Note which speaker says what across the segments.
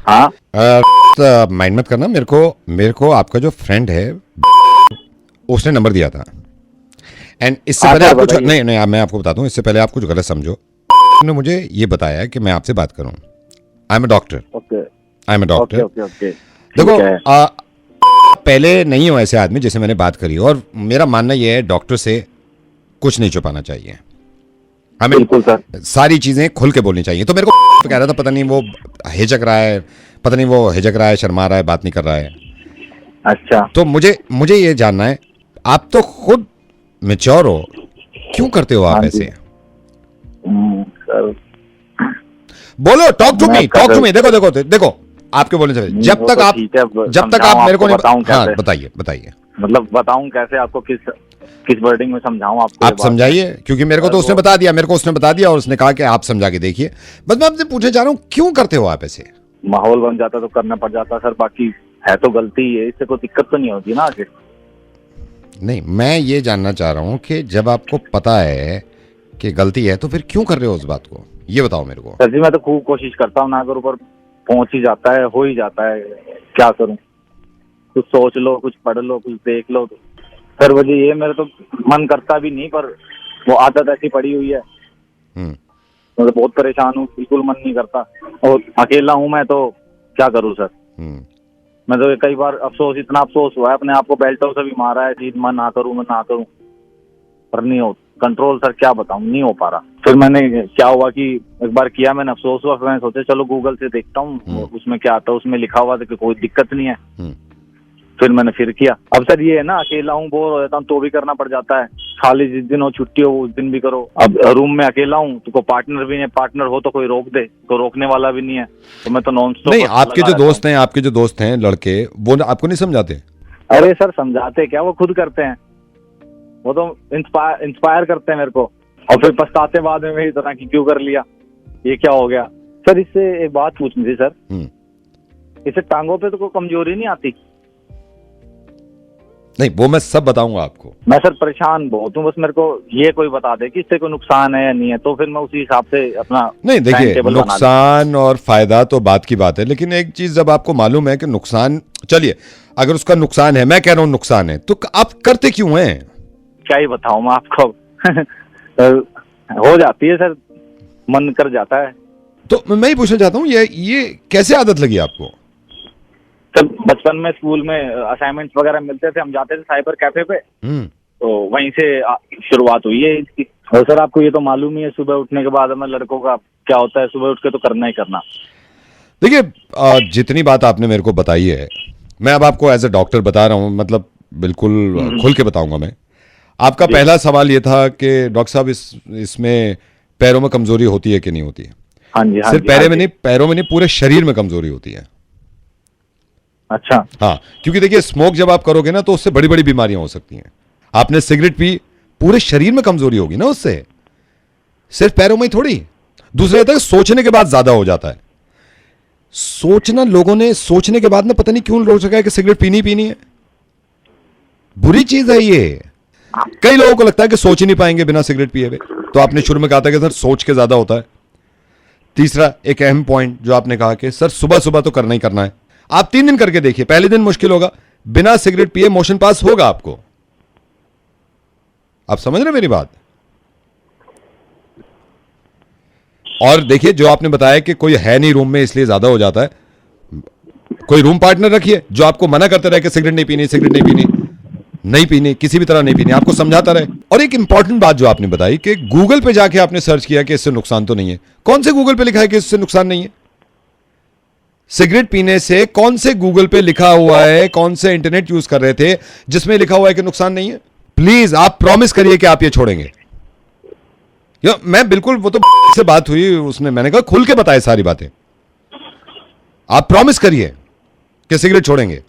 Speaker 1: हाँ
Speaker 2: माइंड मत करना। मेरे को आपका जो फ्रेंड है उसने नंबर दिया था। एंड इससे
Speaker 1: हाँ
Speaker 2: पहले
Speaker 1: सर
Speaker 2: आप कुछ
Speaker 1: बताइए।
Speaker 2: नहीं, मैं आपको बताता हूँ, इससे पहले आप कुछ गलत समझो। ने मुझे ये बताया कि मैं आपसे बात करूं। I am a doctor.
Speaker 1: Okay
Speaker 2: I am a
Speaker 1: okay
Speaker 2: doctor.
Speaker 1: Okay okay
Speaker 2: देखो,
Speaker 1: ठीक है।
Speaker 2: पहले नहीं हो ऐसे आदमी जिसे मैंने बात करी, और मेरा मानना यह है डॉक्टर से कुछ नहीं छुपाना चाहिए, हमें
Speaker 1: बिल्कुल सर।
Speaker 2: सारी चीजें खुल के बोलनी चाहिए। तो मेरे को कह रहा था पता नहीं वो हिचक रहा है, पता नहीं वो हिचक रहा है, शर्मा रहा है, बात नहीं कर रहा है।
Speaker 1: अच्छा।
Speaker 2: तो मुझे मुझे ये जानना है, आप तो खुद मेच्योर हो, क्यों करते हो
Speaker 1: हाँ
Speaker 2: आप
Speaker 1: जी।
Speaker 2: ऐसे?
Speaker 1: सर
Speaker 2: बोलो,
Speaker 1: मैं
Speaker 2: टॉक टू
Speaker 1: कर
Speaker 2: मी। देखो देखो देखो, आपके बोलने से
Speaker 1: नहीं,
Speaker 2: जब
Speaker 1: वो
Speaker 2: तक
Speaker 1: तो
Speaker 2: आप
Speaker 1: ठीक है।
Speaker 2: जब तक
Speaker 1: समझाऊं
Speaker 2: आप मेरे को
Speaker 1: आपको,
Speaker 2: नहीं
Speaker 1: बताऊं
Speaker 2: हाँ,
Speaker 1: कैसे?
Speaker 2: बताइए बताइए।
Speaker 1: मतलब बताऊं कैसे आपको, किस किस वर्डिंग में समझाऊं आपको ये
Speaker 2: आप
Speaker 1: बात मैं?
Speaker 2: समझाइए, क्योंकि मेरे को
Speaker 1: सर
Speaker 2: तो उसने
Speaker 1: वो
Speaker 2: बता दिया, और उसने कहा कि आप समझा के देखिए। बस मैं आपसे पूछना चाह रहा हूं, क्यों करते हो आप ऐसे?
Speaker 1: माहौल बन जाता तो करना पड़ जाता सर, बाकी है तो गलती ही है, इससे कोई दिक्कत तो नहीं होती ना आगे।
Speaker 2: नहीं, मैं ये जानना चाह रहा हूं कि जब आपको पता है कि गलती है तो फिर क्यों कर रहे हो उस बात को, ये बताओ मेरे को।
Speaker 1: सर जी मैं तो खूब कोशिश करता हूँ ना, अगर ऊपर पहुंच ही जाता है, हो ही जाता है, क्या करूं? कुछ सोच लो, कुछ पढ़ लो, कुछ देख लो। सर वजह ये, मेरे तो मन करता भी नहीं, पर वो आदत ऐसी पड़ी हुई है।
Speaker 2: हम्म।
Speaker 1: मैं तो बहुत परेशान हूँ, बिल्कुल मन नहीं करता, और अकेला हूँ मैं, तो क्या करूँ सर?
Speaker 2: हम्म।
Speaker 1: मैं तो कई बार अफसोस, इतना अफसोस हुआ है, अपने आप को बेल्टों से भी मारा है कि मैं ना करूँ, मैं ना करूँ, पर नहीं हो कंट्रोल सर, क्या बताऊँ, नहीं हो पा रहा। फिर मैंने क्या हुआ कि एक बार किया, मैंने अफसोस हुआ, फिर मैंने सोचा चलो गूगल से देखता हूँ उसमें क्या आता है। उसमें लिखा हुआ था कि कोई दिक्कत नहीं है। फिर मैंने फिर किया। अब सर ये है ना, अकेला हूँ, बोर हो जाता हूँ, तो भी करना पड़ जाता है। खाली जिस दिन हो, छुट्टी हो, उस दिन भी करो। अब रूम में अकेला हूँ तो कोई पार्टनर भी नहीं, पार्टनर हो तो कोई रोक दे, तो रोकने वाला भी नहीं है, तो मैं तो नॉन स्टॉप
Speaker 2: नहीं,
Speaker 1: लगा रहता हूँ।
Speaker 2: आपके जो दोस्त हैं लड़के, वो आपको नहीं समझाते?
Speaker 1: अरे सर समझाते क्या, वो खुद करते हैं। वो तो इंस्पायर करते हैं मेरे को, और फिर पछताते बाद में मेरी तरह की क्यों कर लिया, ये क्या हो गया। सर इससे एक बात पूछनी थी सर, इससे टांगों पे तो कोई कमजोरी नहीं आती?
Speaker 2: नहीं, वो मैं सब बताऊंगा आपको।
Speaker 1: मैं सर परेशान बहुत हूँ, बस मेरे को ये कोई बता दे कि इससे कोई नुकसान है या नहीं है, तो फिर मैं उसी हिसाब से अपना
Speaker 2: नहीं,
Speaker 1: टाइम
Speaker 2: देखिए,
Speaker 1: टेबल बना लूं।
Speaker 2: नुकसान और फायदा तो बात की बात है, लेकिन एक चीज जब आपको मालूम है कि नुकसान, चलिए अगर उसका नुकसान है, मैं कह रहा हूं नुकसान है, तो आप करते क्यों हैं?
Speaker 1: क्या ही बताऊं मैं आपको। हो जाती है सर, मन कर जाता है।
Speaker 2: तो मैं ही पूछना चाहता हूँ, ये कैसे आदत लगी आपको?
Speaker 1: सर बचपन में स्कूल में असाइनमेंट्स वगैरह मिलते थे, हम जाते थे साइबर कैफे पे, तो वहीं से शुरुआत हुई है इसकी। और सर आपको ये तो मालूम ही है, सुबह उठने के बाद हमें लड़कों का क्या होता है, सुबह उठ के तो करना ही करना।
Speaker 2: देखिए, जितनी बात आपने मेरे को बताई है, मैं अब आपको एज ए डॉक्टर बता रहा हूँ, मतलब बिल्कुल खुल के बताऊंगा मैं। आपका पहला सवाल ये था कि डॉक्टर साहब इसमें पैरों में कमजोरी होती है कि नहीं होती है?
Speaker 1: हाँ जी, हाँ
Speaker 2: सिर्फ
Speaker 1: जी, हाँ जी।
Speaker 2: पैरों में नहीं, पूरे शरीर में कमजोरी होती है।
Speaker 1: अच्छा।
Speaker 2: हाँ, क्योंकि देखिए, स्मोक जब आप करोगे ना तो उससे बड़ी बड़ी बीमारियां हो सकती हैं। आपने सिगरेट पी, पूरे शरीर में कमजोरी होगी ना उससे, सिर्फ पैरों में ही थोड़ी। दूसरा तक सोचने के बाद ज्यादा हो जाता है। सोचना, लोगों ने सोचने के बाद ना पता नहीं क्यों लोग सका है कि सिगरेट पीनी पीनी है। बुरी चीज है ये। कई लोगों को लगता है कि सोच ही नहीं पाएंगे बिना सिगरेट पिए हुए। तो आपने शुरू में कहा था कि सर सोच के ज्यादा होता है। तीसरा एक अहम पॉइंट जो आपने कहा कि सर सुबह सुबह तो करना ही करना है। आप 3 दिन करके देखिए, पहले दिन मुश्किल होगा, बिना सिगरेट पिए मोशन पास होगा आपको। आप समझ रहे मेरी बात? और देखिए, जो आपने बताया कि कोई है नहीं रूम में इसलिए ज्यादा हो जाता है, कोई रूम पार्टनर रखिए जो आपको मना करते रहे कि सिगरेट नहीं पीनी, सिगरेट नहीं पीनी, नहीं पीनी, किसी भी तरह नहीं पीनी, आपको समझाता रहे। और एक इंपॉर्टेंट बात जो आपने बताई कि गूगल पे जाके आपने सर्च किया कि इससे नुकसान तो नहीं है। कौन से गूगल पे लिखा है कि इससे नुकसान नहीं है? सिगरेट पीने से कौन से गूगल पे लिखा हुआ है, कौन से इंटरनेट यूज कर रहे थे जिसमें लिखा हुआ है कि नुकसान नहीं है? प्लीज आप प्रॉमिस करिए कि आप ये छोड़ेंगे। मैं बिल्कुल, वो तो से बात हुई, उसने, मैंने कहा खुल के बताए सारी बातें। आप प्रॉमिस करिए कि सिगरेट छोड़ेंगे।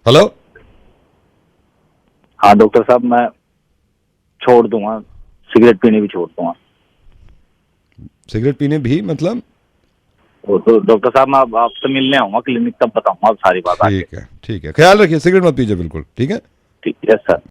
Speaker 2: हेलो?
Speaker 1: हाँ डॉक्टर साहब, मैं छोड़ दूंगा, सिगरेट पीने भी छोड़ दूंगा।
Speaker 2: सिगरेट पीने भी मतलब?
Speaker 1: वो तो डॉक्टर साहब, मैं आपसे मिलने आऊंगा क्लिनिक, तब बताऊंगा आप सारी बात आगे।
Speaker 2: ठीक है, ठीक है, ख्याल रखिए, सिगरेट मत पीजिए, बिल्कुल ठीक है।
Speaker 1: ठीक है सर।